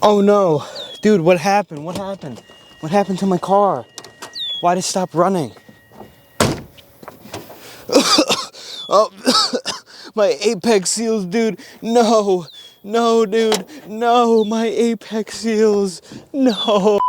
Oh no, dude, what happened? What happened? What happened to my car? Why did it stop running? Oh, my apex seals, dude. No, no, dude. No, my apex seals. No.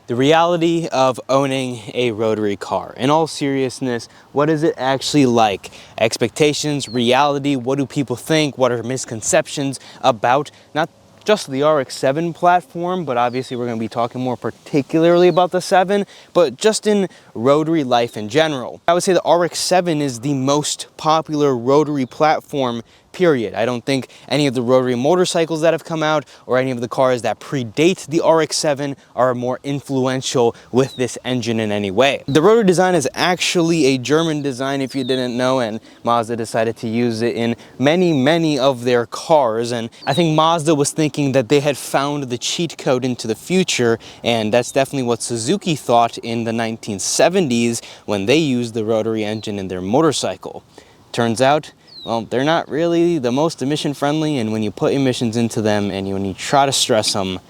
The reality of owning a rotary car. In all seriousness, what is it actually like? Expectations, reality, what do people think? What are misconceptions about not just the RX-7 platform, but obviously we're going to be talking more particularly about the 7, but just in rotary life in general. I would say the RX-7 is the most popular rotary platform, period. I don't think any of the rotary motorcycles that have come out or any of the cars that predate the RX-7 are more influential with this engine in any way. The rotary design is actually a German design, if you didn't know, and Mazda decided to use it in many of their cars. And I think Mazda was thinking that they had found the cheat code into the future, and that's definitely what Suzuki thought in the 1970s when they used the rotary engine in their motorcycle. Turns out, well, they're not really the most emission friendly, and when you put emissions into them and when you try to stress them,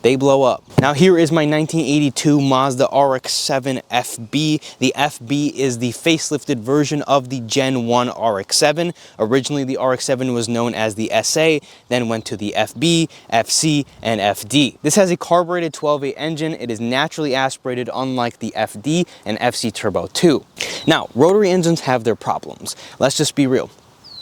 they blow up. Now here is my 1982 Mazda RX-7 FB. The FB is the facelifted version of the Gen 1 RX-7. Originally the RX-7 was known as the SA, then went to the FB, FC, and FD. This has a carbureted 12-8 engine. It is naturally aspirated, unlike the FD and FC Turbo 2. Now, rotary engines have their problems. Let's just be real.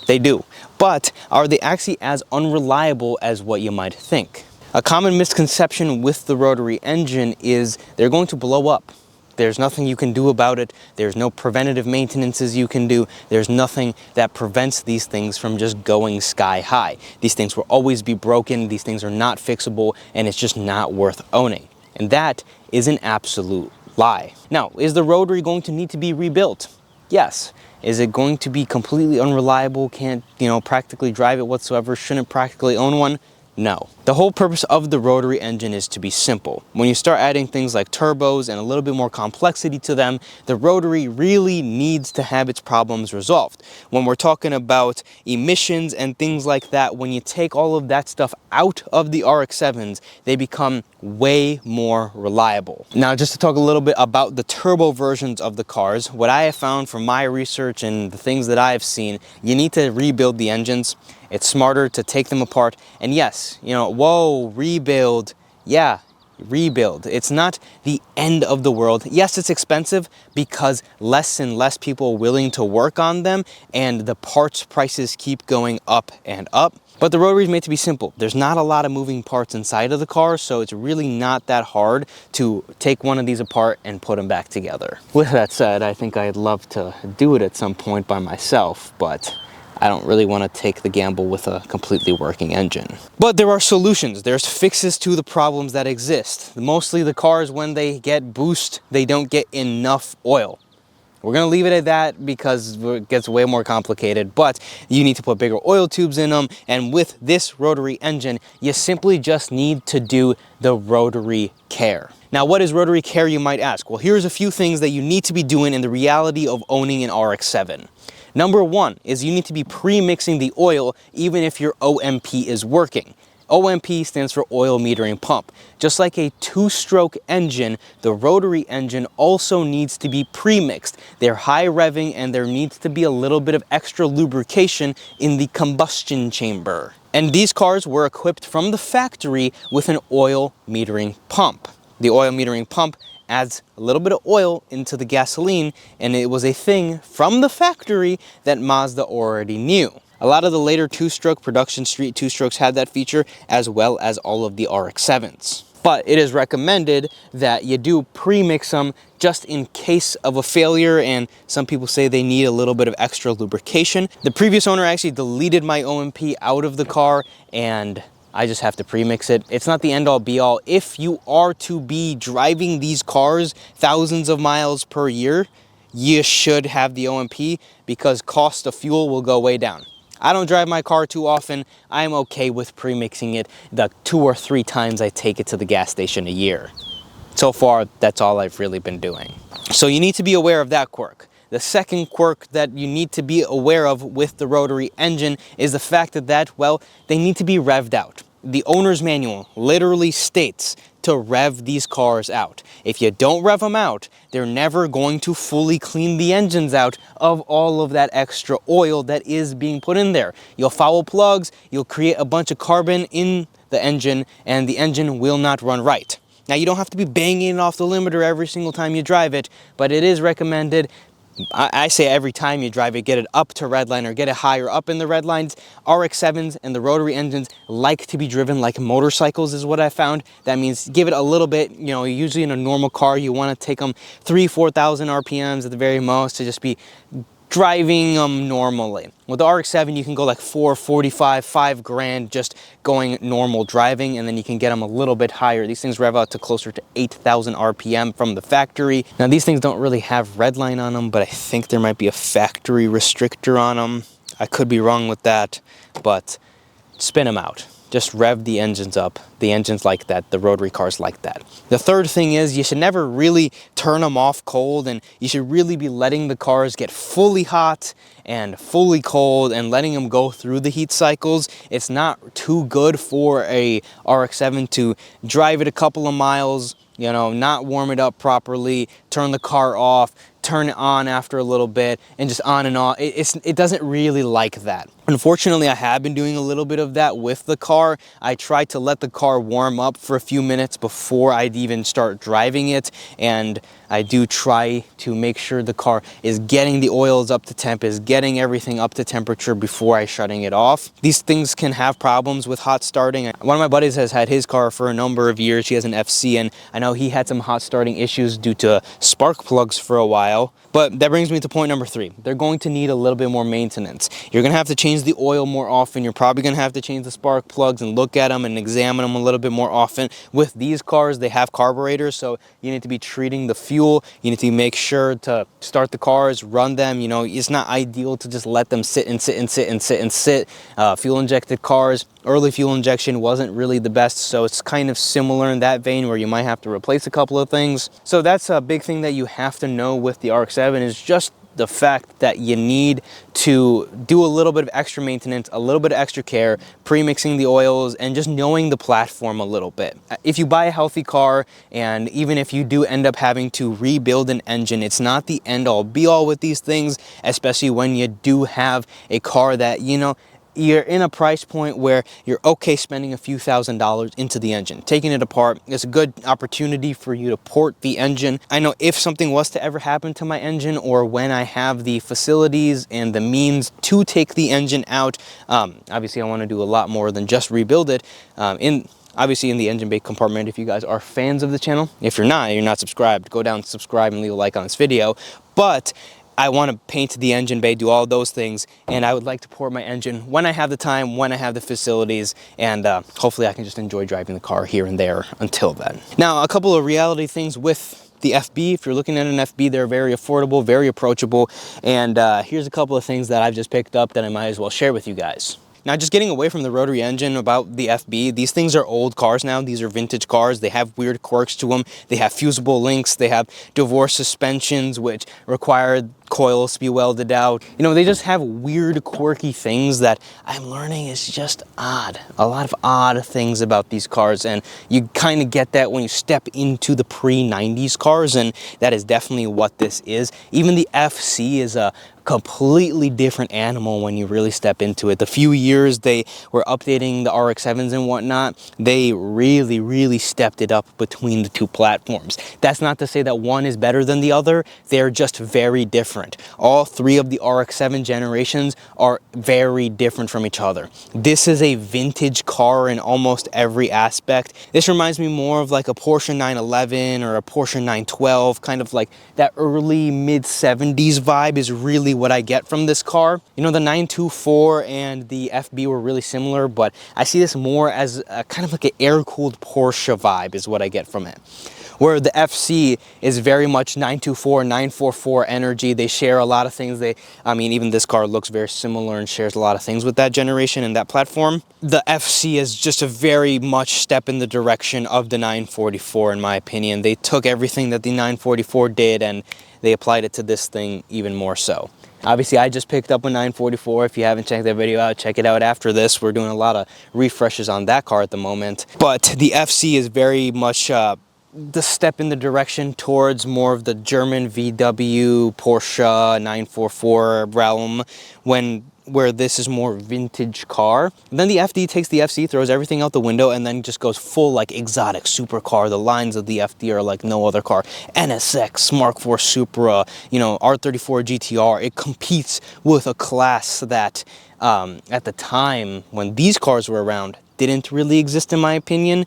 They do. But are they actually as unreliable as what you might think? A common misconception with the rotary engine is they're going to blow up. There's nothing you can do about it. There's no preventative maintenances you can do. There's nothing that prevents these things from just going sky high. These things will always be broken. These things are not fixable, and it's just not worth owning. And that is an absolute lie. Now, is the rotary going to need to be rebuilt? Yes. Is it going to be completely unreliable? Can't, practically drive it whatsoever? Shouldn't practically own one? No. The whole purpose of the rotary engine is to be simple. When you start adding things like turbos and a little bit more complexity to them, the rotary really needs to have its problems resolved. When we're talking about emissions and things like that, when you take all of that stuff out of the RX-7s, they become way more reliable. Now, just to talk a little bit about the turbo versions of the cars, what I have found from my research and the things that I have seen, you need to rebuild the engines. It's smarter to take them apart. And yes, whoa, rebuild. Yeah, rebuild. It's not the end of the world. Yes, it's expensive because less and less people are willing to work on them, and the parts prices keep going up and up. But the rotary is made to be simple. There's not a lot of moving parts inside of the car, so it's really not that hard to take one of these apart and put them back together. With that said, I think I'd love to do it at some point by myself, but I don't really want to take the gamble with a completely working engine. But there are solutions. There's fixes to the problems that exist. Mostly the cars, when they get boost, they don't get enough oil. We're going to leave it at that because it gets way more complicated, but you need to put bigger oil tubes in them. And with this rotary engine, you simply just need to do the rotary care. Now, what is rotary care, you might ask? Well, here's a few things that you need to be doing in the reality of owning an RX-7. Number one is you need to be pre-mixing the oil even if your OMP is working. OMP stands for oil metering pump. Just like a two-stroke engine, the rotary engine also needs to be pre-mixed. They're high revving and there needs to be a little bit of extra lubrication in the combustion chamber. And these cars were equipped from the factory with an oil metering pump. The oil metering pump adds a little bit of oil into the gasoline, and it was a thing from the factory that Mazda already knew. A lot of the later two-stroke production street two-strokes had that feature, as well as all of the RX-7s. But it is recommended that you do pre-mix them just in case of a failure, and some people say they need a little bit of extra lubrication. The previous owner actually deleted my OMP out of the car, and I just have to pre-mix it. It's not the end-all be-all. If you are to be driving these cars thousands of miles per year, you should have the OMP because cost of fuel will go way down. I don't drive my car too often. I'm okay with pre-mixing it the 2 or 3 times I take it to the gas station a year. So far, that's all I've really been doing. So you need to be aware of that quirk. The second quirk that you need to be aware of with the rotary engine is the fact that, well, they need to be revved out. the owner's manual literally states to rev these cars out. If you don't rev them out, they're never going to fully clean the engines out of all of that extra oil that is being put in there. You'll foul plugs, you'll create a bunch of carbon in the engine, and the engine will not run right. Now, you don't have to be banging it off the limiter every single time you drive it, but it is recommended. I say every time you drive it, get it up to redline or get it higher up in the red lines. RX-7s and the rotary engines like to be driven like motorcycles is what I found. That means give it a little bit, you know, usually in a normal car, you want to take them 4,000 RPMs at the very most to just be driving them normally. With the RX-7, you can go like 445, 5 grand just going normal driving, and then you can get them a little bit higher. These things rev out to closer to 8,000 RPM from the factory. Now, these things don't really have redline on them, but I think there might be a factory restrictor on them. I could be wrong with that, but spin them out. Just rev the engines up. The engines like that, the rotary cars like that. The third thing is you should never really turn them off cold, and you should really be letting the cars get fully hot and fully cold and letting them go through the heat cycles. It's not too good for a RX-7 to drive it a couple of miles, you know, not warm it up properly, turn the car off, turn it on after a little bit, and just on and off. It doesn't really like that. Unfortunately, I have been doing a little bit of that with the car. I try to let the car warm up for a few minutes before I'd even start driving it, and I do try to make sure the car is getting the oils up to temp, is getting everything up to temperature before I shutting it off. These things can have problems with hot starting. One of my buddies has had his car for a number of years. He has an FC, and I know he had some hot starting issues due to spark plugs for a while. But that brings me to point number 3. They're going to need a little bit more maintenance. You're going to have to change the oil more often. You're probably going to have to change the spark plugs and look at them and examine them a little bit more often. With these cars, they have carburetors, so you need to be treating the fuel. You need to make sure to start the cars, run them. You know, it's not ideal to just let them sit and sit and sit and sit and sit. Fuel injected cars, early fuel injection wasn't really the best, so it's kind of similar in that vein where you might have to replace a couple of things. So that's a big thing that you have to know with the RX-7 is just the fact that you need to do a little bit of extra maintenance, a little bit of extra care, pre-mixing the oils, and just knowing the platform a little bit. If you buy a healthy car, and even if you do end up having to rebuild an engine, it's not the end-all be-all with these things, especially when you do have a car that, you know, you're in a price point where you're okay spending a few $1,000s into the engine. Taking it apart is a good opportunity for you to port the engine. I know if something was to ever happen to my engine, or when I have the facilities and the means to take the engine out, obviously I want to do a lot more than just rebuild it. Obviously in the engine bay compartment, if you guys are fans of the channel. If you're not subscribed, go down, subscribe, and leave a like on this video. But I want to paint the engine bay, do all those things, and I would like to port my engine when I have the time, when I have the facilities, and hopefully I can just enjoy driving the car here and there until then. Now, a couple of reality things with the FB. If you're looking at an FB, they're very affordable, very approachable, and here's a couple of things that I've just picked up that I might as well share with you guys. Now, just getting away from the rotary engine about the FB, these things are old cars now. These are vintage cars. They have weird quirks to them. They have fusible links. They have divorce suspensions, which require coils to be welded out. You know, they just have weird, quirky things that I'm learning is just odd. A lot of odd things about these cars, and you kind of get that when you step into the pre-90s cars, and that is definitely what this is. Even the FC is a completely different animal when you really step into it. The few years they were updating the RX-7s and whatnot, they really stepped it up between the two platforms. That's not to say that one is better than the other. They're just very different. All 3 of the RX-7 generations are very different from each other. This is a vintage car in almost every aspect. This reminds me more of like a Porsche 911 or a Porsche 912, kind of like that early mid-70s vibe is really what I get from this car. You know, the 924 and the FB were really similar, but I see this more as a kind of like an air-cooled Porsche vibe is what I get from it. Where the FC is very much 924, 944 energy. They share a lot of things. I mean, even this car looks very similar and shares a lot of things with that generation and that platform. The FC is just a very much step in the direction of the 944, in my opinion. They took everything that the 944 did and they applied it to this thing even more so. Obviously, I just picked up a 944. If you haven't checked that video out, check it out after this. We're doing a lot of refreshes on that car at the moment. But the FC is very much the step in the direction towards more of the German VW, Porsche 944 realm, where this is more vintage car. And then the FD takes the FC, throws everything out the window, and then just goes full like exotic supercar. The lines of the FD are like no other car. NSX, Mark IV Supra, you know, R34 GTR. It competes with a class that at the time when these cars were around didn't really exist, in my opinion.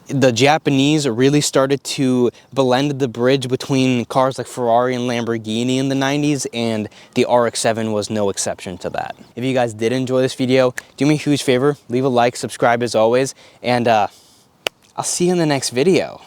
The Japanese really started to blend the bridge between cars like Ferrari and Lamborghini in the 90s, and the RX-7 was no exception to that. If you guys did enjoy this video, do me a huge favor, leave a like, subscribe as always, and I'll see you in the next video.